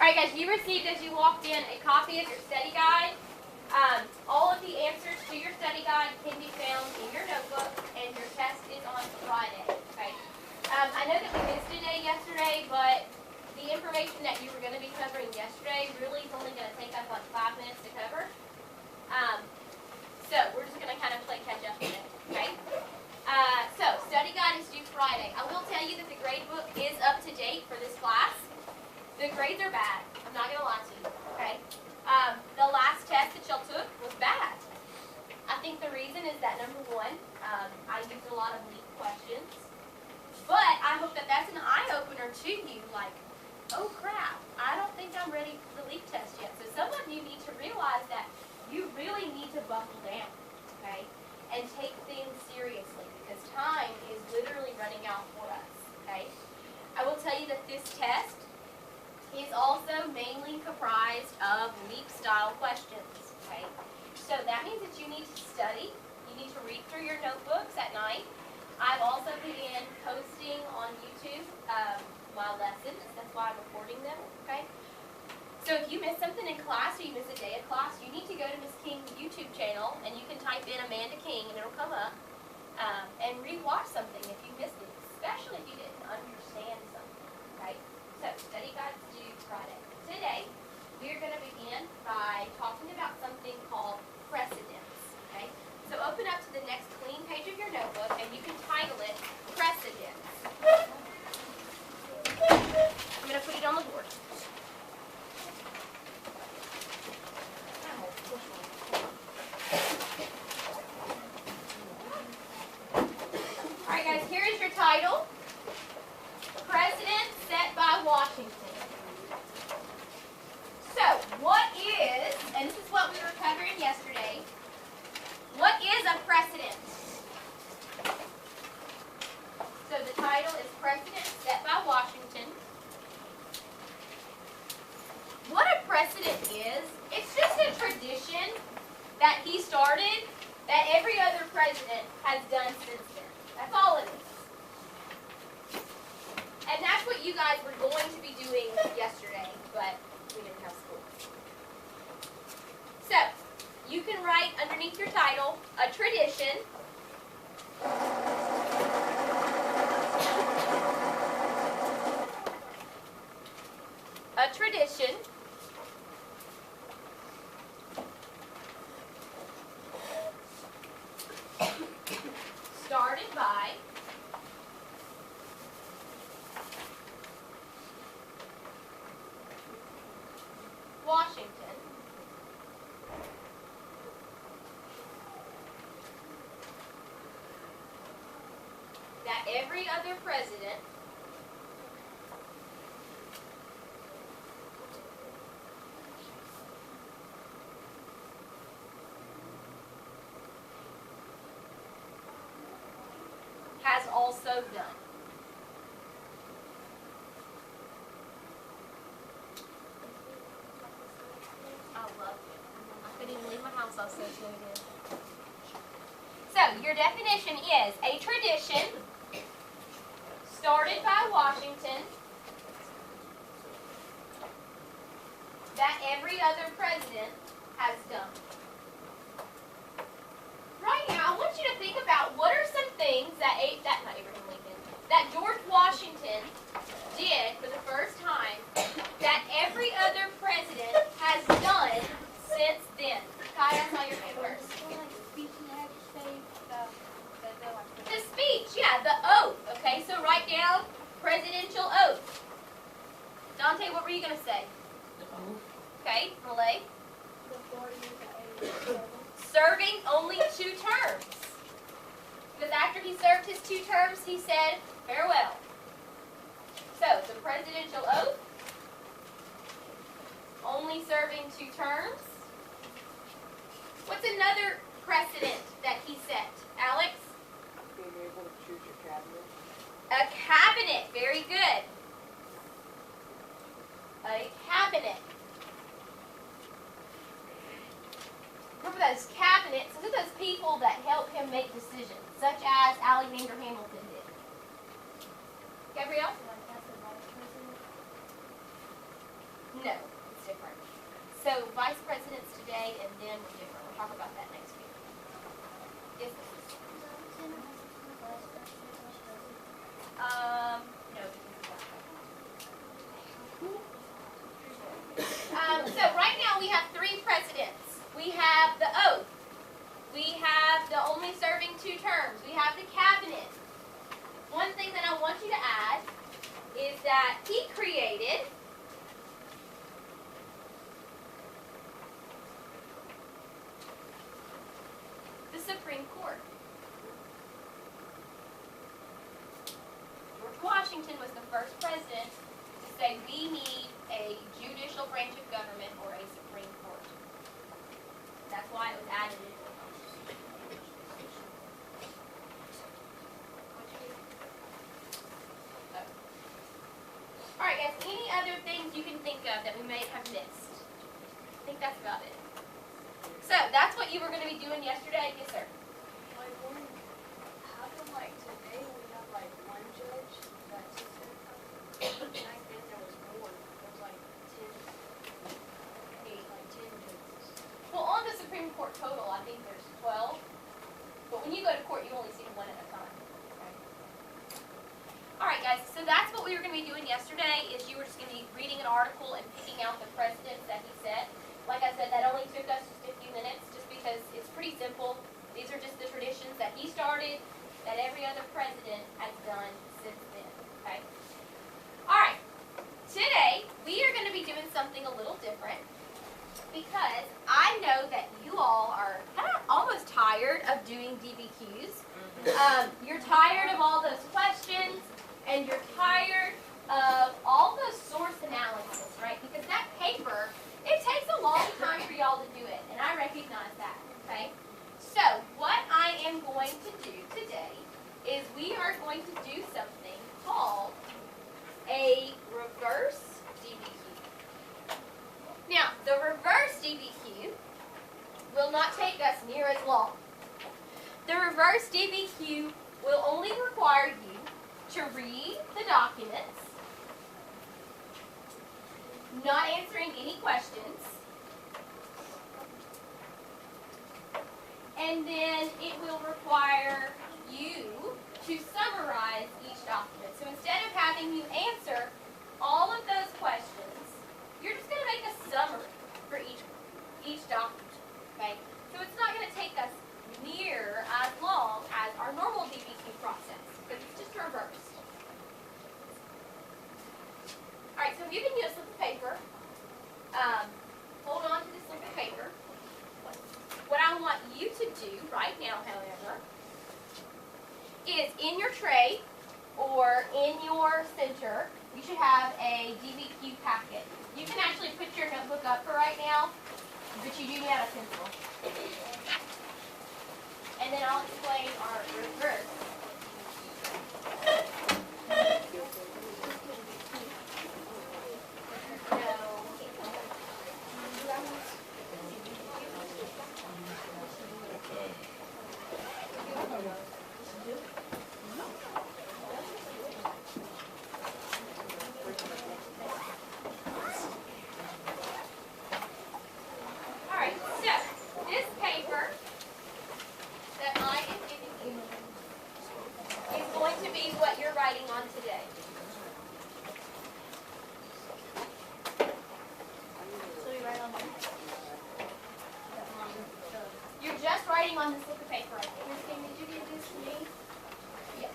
Alright guys, you received as you walked in a copy of your study guide. All of the answers to your study guide can be found in your notebook, and your test is on Friday. Okay. I know that we missed a day yesterday, but the information that you were going to be covering yesterday really is only going to take us like 5 minutes to cover. So we're just going to kind of play catch up today. Okay. So study guide is due Friday. I will tell you that the grade book is up to date for this class. The grades are bad. I'm not going to lie to you. Okay. The last test that y'all took was bad. I think the reason is that, number one, I used a lot of leap questions. But I hope that that's an eye-opener to you, like, oh crap, I don't think I'm ready for the leap test yet. So some of you need to realize that you really need to buckle down, okay, and take things seriously, because time is literally running out for us, okay. I will tell you that this test is also mainly comprised of leap-style questions, okay? So that means that you need to study, you need to read through your notebooks at night. I've also been posting on YouTube my lessons, that's why I'm recording them, okay? So if you miss something in class or you miss a day of class, you need to go to Miss King's YouTube channel, and you can type in Amanda King, and it'll come up, and re-watch something if you missed it, especially if you didn't understand something, right? So, study guides due Friday. Today, we're going to begin by talking about something called precedence, okay? So, open up to the next clean page of your notebook, and you can title it Precedence. I'm going to put it on the board. All right, guys, here is your title. Precedent set by Washington. So, what is, and this is what we were covering yesterday, what is a precedent? So the title is Precedent Set by Washington. What a precedent is, it's just a tradition that he started that every other president has done since then. That's all it is. And that's what you guys were going to be doing yesterday, but we didn't have school. So, you can write underneath your title, a tradition. A tradition started by Washington, that every other president has also done. I was so excited. So, your definition is a tradition started by Washington that every other president has done. Right now, I want you to think about what are some things that that George Washington did for the first time that every other president has done since then. Kai, I saw your hand first. The speech, yeah, the oath. Okay, so write down presidential oath. Dante, what were you going to say? The oath. Okay, Malay. Serving only 2 terms. Because after he served his 2 terms, he said farewell. So, the presidential oath, only serving 2 terms. What's another precedent that he set? Alex? Being able to choose your cabinet. A cabinet. Very good. A cabinet. Remember those cabinets? Those are those people that help him make decisions, such as Alexander Hamilton did. Gabrielle? No, it's different. So vice presidents today, and then we're different. We'll talk about that next week. Yes. No. So right now we have 3 presidents. We have the oath. We have the only serving 2 terms. We have the cabinet. One thing that I want you to add is that he created the Supreme Court. George Washington was the first president to say we need a judicial branch of government or a Supreme Court. That's why it was added into the Constitution. All right, guys, any other things you can think of that we may have missed? I think that's about it. So, that's what you were going to be doing yesterday? Yes, sir. Like, how come, like, today we have, like, one judge that's just back then there was more. There was, like, 10 judges. Well, on the Supreme Court total, I think there's 12. But when you go to court, you only see one at a time. Okay? All right, guys, so that's what we were going to be doing yesterday, is you were just going to be reading an article and picking out the presidents that he set. Like I said, that only took us just a few minutes, just because it's pretty simple. These are just the traditions that he started, that every other president has done since then, okay? All right, today we are going to be doing something a little different, because I know that you all are kind of almost tired of doing DBQs. You're tired of all those questions, and you're tired of all the source analysis, right? Because that paper, it takes a long time for y'all to do it, and I recognize that, okay? So, what I am going to do today is we are going to do something called a reverse DBQ. Now, the reverse DBQ will not take us near as long. The reverse DBQ will only require you to read the documents, not answering any questions, and then it will require you to summarize each document. So instead of having you answer all of those questions, you're just going to make a summary for each document, okay? So it's not going to take us near as long as our normal DBQ process, because it's just reversed. All right, so if you can use a slip of paper, hold on to this slip of paper. What I want you to do right now, however, is in your tray or in your center, you should have a DBQ packet. You can actually put your notebook up for right now, but you do need a pencil. And then I'll explain our reverse. On this slip of paper right there. Christine, did you give this to me? Yes.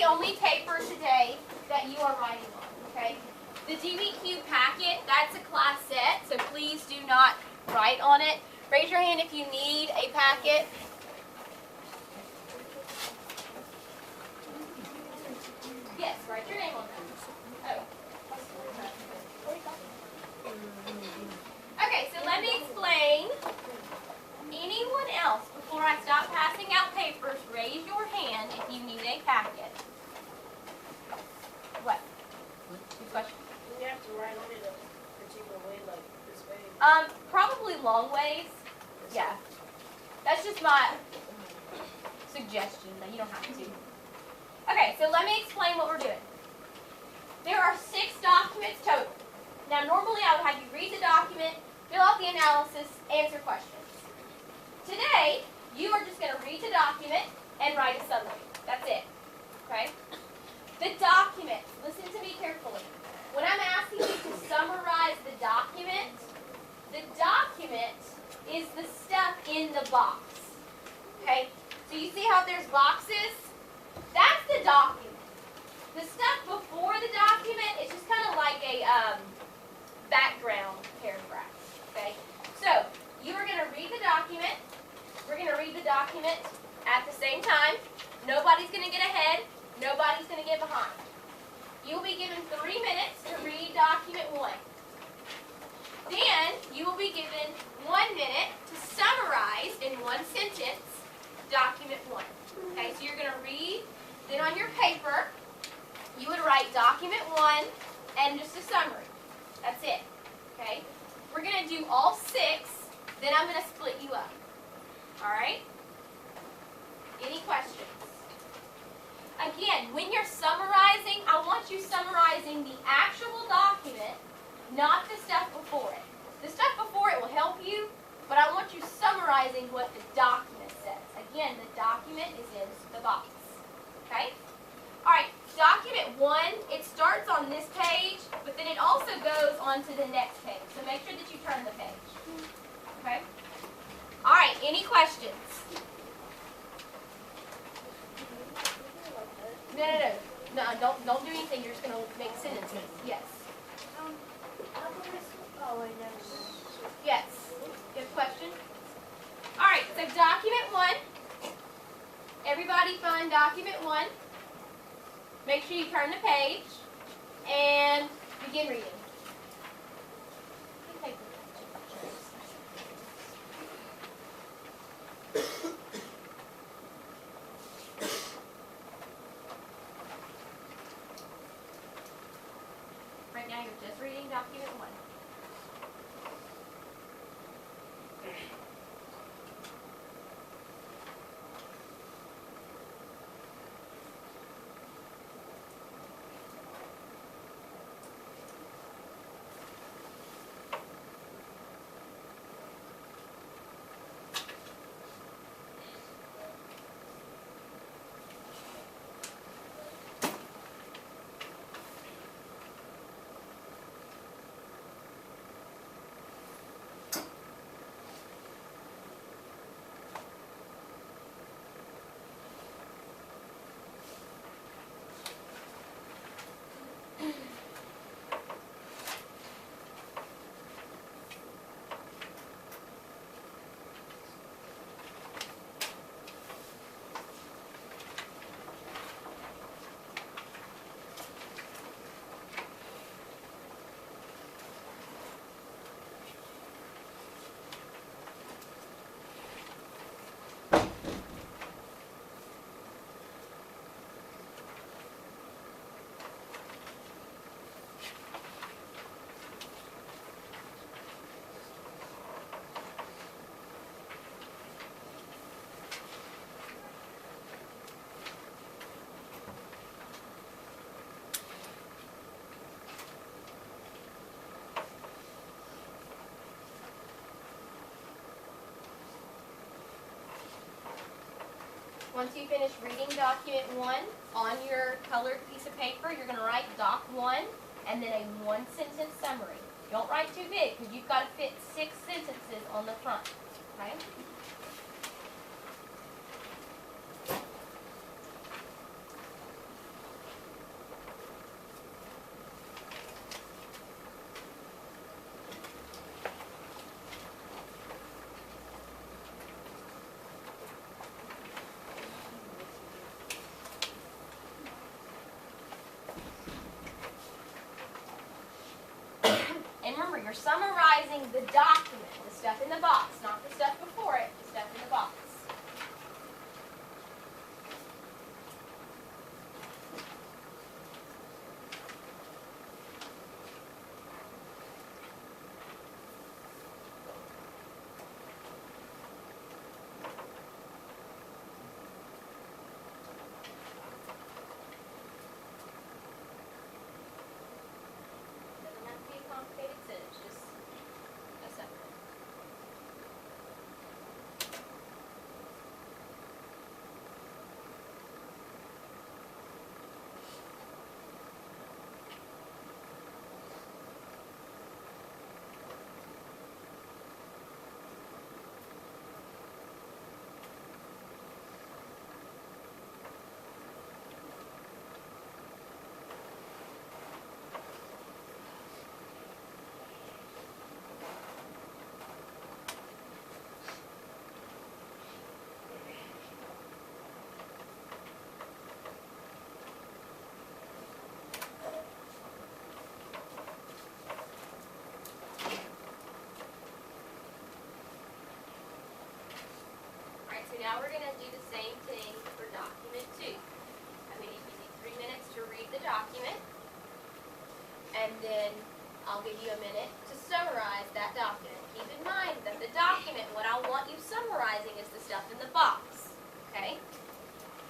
Only paper today that you are writing on, okay? The DBQ packet, that's a class set, so please do not write on it. Raise your hand if you need a packet. Yes, write your name on that. Oh. Okay, so let me explain before I stop passing out papers, raise your hand if you need a packet. What? Good question. Do we have to write on it a particular way, like this way? Probably long ways. Yeah. That's just my suggestion. You don't have to. Okay, so let me explain what we're doing. There are 6 documents total. Now, normally I would have you read the document, fill out the analysis, answer questions. Today, you are just going to read the document and write a summary. That's it. Okay? The document, listen to me carefully. When I'm asking you to summarize the document is the stuff in the box. Okay? So you see how there's boxes? That's the document. The stuff before the document is just kind of like a background paragraph. Okay? So, you are going to read the document. We're going to read the document at the same time. Nobody's going to get ahead. Nobody's going to get behind. You will be given 3 minutes to read document 1. Then, you will be given 1 minute to summarize in 1 sentence document 1. Okay, so you're going to read. Then on your paper, you would write document 1 and just a summary. That's it. Okay? We're going to do all 6. Then I'm going to split you up. All right? Any questions? Again, when you're summarizing, I want you summarizing the actual document, not the stuff before it. The stuff before it will help you, but I want you summarizing what the document says. Again, the document is in the box. Okay? All right, document 1, it starts on this page, but then it also goes on to the next page. So make sure that you turn the page. Okay? All right, any questions? No, don't do anything. You're just going to make sentences. Yes. Yes. Good question. All right, so document 1. Everybody find document 1. Make sure you turn the page and begin reading. Right now you're just reading document 1. Once you finish reading document 1 on your colored piece of paper, you're going to write doc 1 and then a 1-sentence summary. Don't write too big because you've got to fit 6 sentences on the front. Okay? And remember, you're summarizing the document, the stuff in the box, not the stuff before it, the stuff in the box. now we're going to do the same thing for document 2. I'm going to give you 3 minutes to read the document, and then I'll give you a minute to summarize that document. Keep in mind that the document, what I want you summarizing is the stuff in the box. Okay?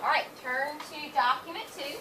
All right, turn to document 2.